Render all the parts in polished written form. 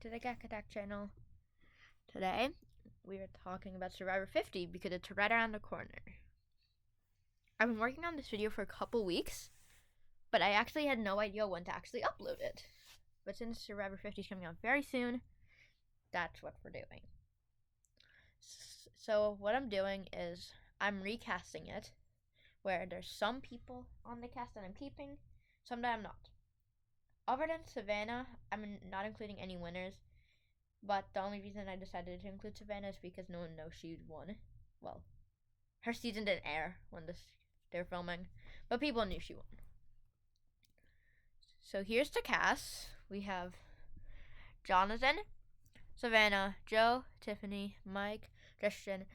to the Gakadak channel. Today, we are talking about Survivor 50 because it's right around the corner. I've been working on this video for a couple weeks, but I actually had no idea when to actually upload it. But since Survivor 50 is coming out very soon, that's what we're doing. So what I'm doing is I'm recasting it, where there's some people on the cast that I'm keeping, some that I'm not. Other than Savannah, I'm not including any winners, but the only reason I decided to include Savannah is because no one knows she won. Well, her season didn't air when they were filming, but people knew she won. So here's the cast. We have Jonathan, Savannah, Joe, Tiffany, Mike, Christian,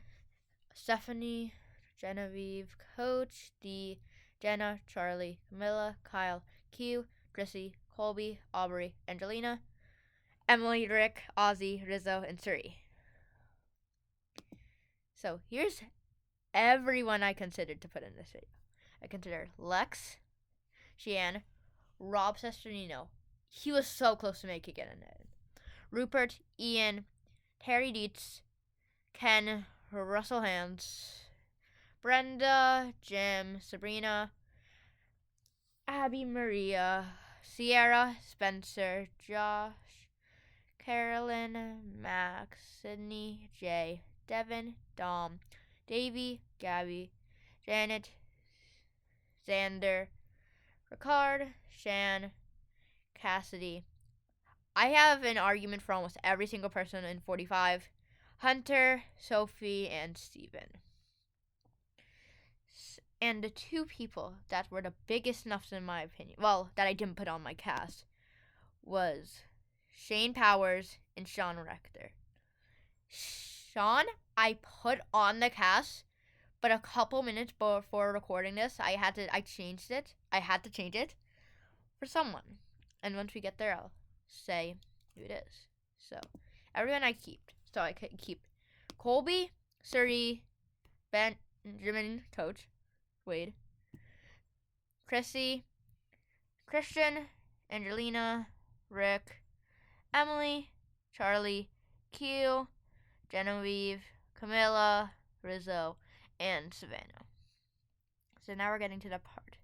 Stephanie, Genevieve, Coach, Dee, Jenna, Charlie, Camilla, Kyle, Q, Chrissy, Colby, Aubrey, Angelina, Emily, Rick, Ozzy, Rizzo, and Suri. So here's everyone I considered to put in this video. I considered Lex, Sheehan, Rob Sesternino. He was so close to making it in it. Rupert, Ian, Terry Dietz, Ken, Russell Hands, Brenda, Jim, Sabrina, Abby, Maria, Sierra, Spencer, Josh, Carolyn, Max, Sydney, Jay, Devin, Dom, Davey, Gabby, Janet, Xander, Ricard, Shan, Cassidy. I have an argument for almost every single person in 45. Hunter, Sophie, and Steven. And the two people that were the biggest snuffs in my opinion, well, that I didn't put on my cast, was Shane Powers and Sean Rector. Sean, I put on the cast, but a couple minutes before recording this, I changed it. I had to change it for someone. And once we get there, I'll say who it is. So, everyone I keep. So I keep Colby, Suri, Benjamin, Coach, Wade, Chrissy, Christian, Angelina, Rick, Emily, Charlie, Q, Genevieve, Camilla, Rizzo, and Savannah. So now we're getting to the part.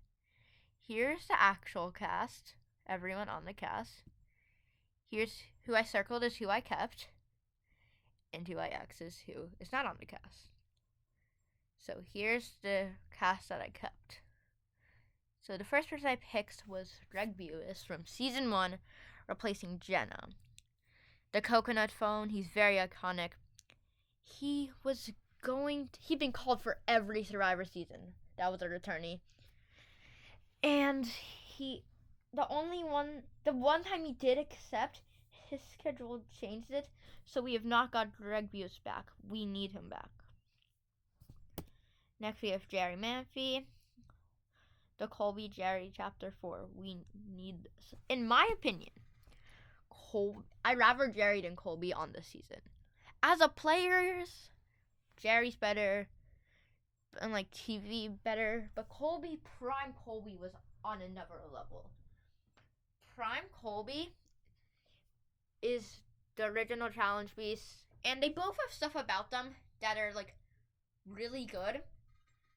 Here's the actual cast, everyone on the cast. Here's who I circled as who I kept, and who I X is who is not on the cast. So here's the cast that I kept. So the first person I picked was Greg Buis from Season 1, replacing Jenna. The coconut phone, he's very iconic. He'd been called for every Survivor season. That was a returnee. And the one time he did accept, his schedule changed it, so we have not got Greg Buis back. We need him back. Next we have Jerry Manfey, the Colby Jerry Chapter 4. We need this. In my opinion, I'd rather Jerry than Colby on this season. As a players, Jerry's better, and like TV better, but Prime Colby was on another level. Prime Colby is the original challenge beast, and they both have stuff about them that are like really good.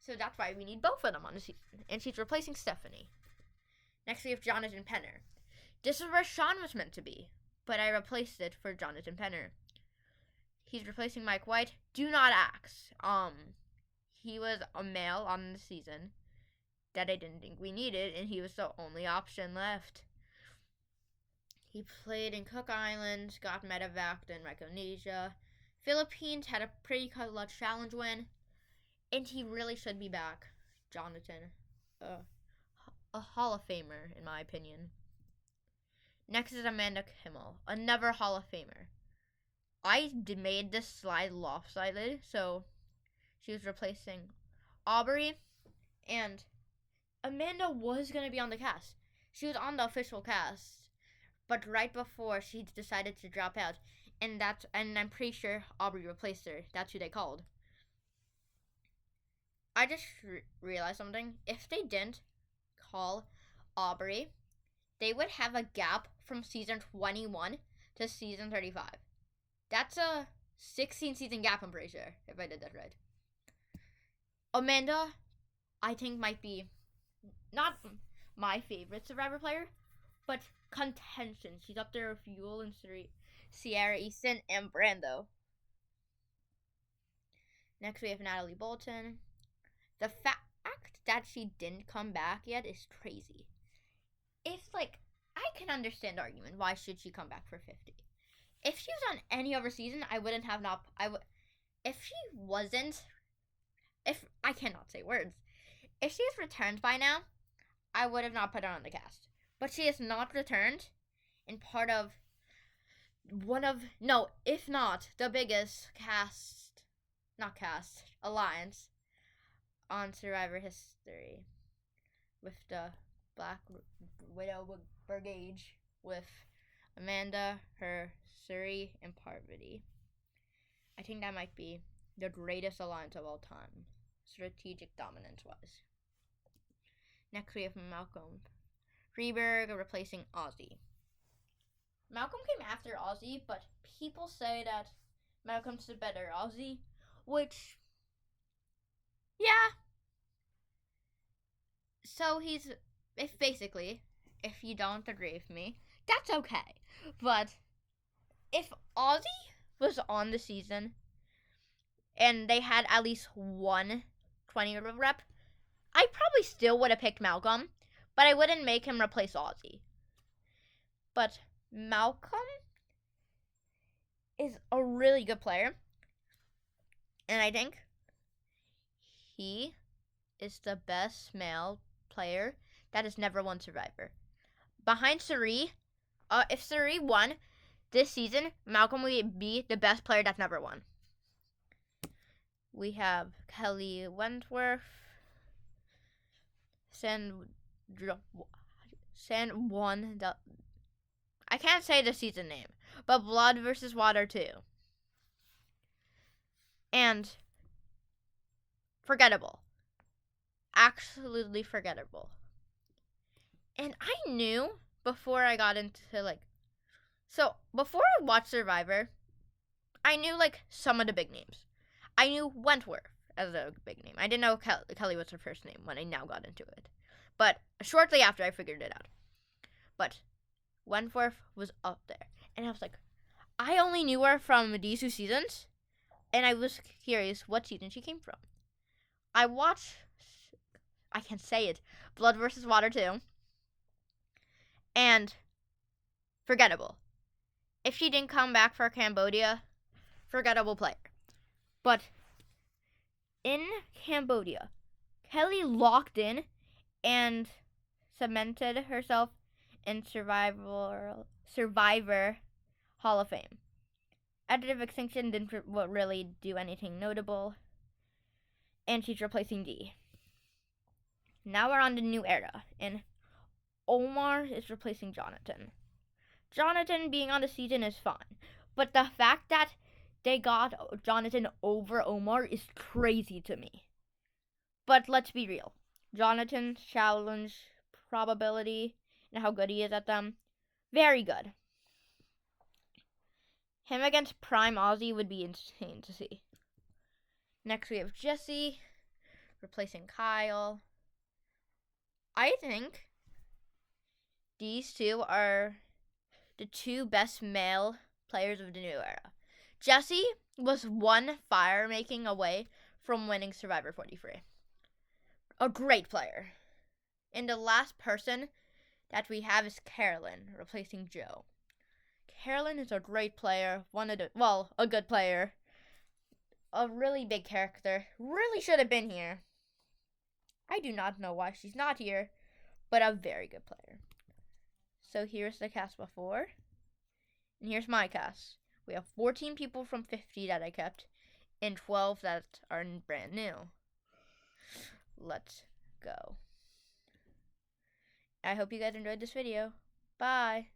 So that's why we need both of them on the season. And she's replacing Stephanie. Next we have Jonathan Penner. This is where Sean was meant to be, but I replaced it for Jonathan Penner. He's replacing Mike White. Do not ask. He was a male on the season that I didn't think we needed, and he was the only option left. He played in Cook Islands, got medevaced in Micronesia. Philippines had a pretty clutch challenge win, and he really should be back. Jonathan, a Hall of Famer in my opinion. Next is Amanda Kimmel, another Hall of Famer. I made this slide lopsided, so she was replacing Aubrey, and Amanda was going to be on the cast. She was on the official cast, but right before she decided to drop out, and I'm pretty sure Aubrey replaced her. That's who they called. I just realized something. If they didn't call Aubrey, they would have a gap from season 21 to season 35. That's a 16 season gap, I'm pretty sure, if I did that right. Amanda, I think, might be not my favorite Survivor player, but contention. She's up there with Yule and Sierra Easton and Brando. Next, we have Natalie Bolton. The fact that she didn't come back yet is crazy. It's like, I can understand the argument. Why should she come back for 50? If she was on any other season, I wouldn't have not. If she wasn't. If I cannot say words. If she has returned by now, I would have not put her on the cast. But she has not returned, and part of if not the biggest alliance on Survivor history, with the Black Widow Brigade, with Amanda, her, Suri, and Parvati. I think that might be the greatest alliance of all time, strategic dominance-wise. Next, we have Malcolm Freeberg replacing Ozzy. Malcolm came after Ozzy, but people say that Malcolm's the better Ozzy, which, yeah. So if you don't agree with me, that's okay. But if Ozzy was on the season and they had at least one 20 rep, I probably still would have picked Malcolm, but I wouldn't make him replace Ozzy. But Malcolm is a really good player, and I think he is the best male player that has never won Survivor. Behind Suri, if Suri won this season, Malcolm would be the best player that's never won. We have Kelly Wentworth, I can't say the season name, but Blood vs. Water 2. And forgettable. Absolutely forgettable. And I knew before I got into, before I watched Survivor, I knew, some of the big names. I knew Wentworth as a big name. I didn't know Kelly was her first name when I now got into it. But shortly after, I figured it out. But Wentworth was up there. And I was like, I only knew her from these 2 seasons. And I was curious what season she came from. I watched, I can say it, Blood vs. Water 2. And forgettable. If she didn't come back for Cambodia, forgettable player. But in Cambodia, Kelly locked in and cemented herself in Survivor Hall of Fame. Additive Extinction didn't really do anything notable, and she's replacing Dee. Now we're on the new era, and Omar is replacing Jonathan. Jonathan being on the season is fine, but the fact that they got Jonathan over Omar is crazy to me. But let's be real. Jonathan's challenge probability and how good he is at them, very good. Him against Prime Ozzy would be insane to see. Next we have Jesse replacing Kyle. I think these two are the 2 best male players of the new era. Jesse was 1 fire making away from winning Survivor 43. A great player. And the last person that we have is Carolyn replacing Joe. Carolyn is a great player, a good player, a really big character, really should have been here. I do not know why she's not here, but a very good player. So here's the cast before, and here's my cast. We have 14 people from 50 that I kept, and 12 that are brand new. Let's go. I hope you guys enjoyed this video. Bye.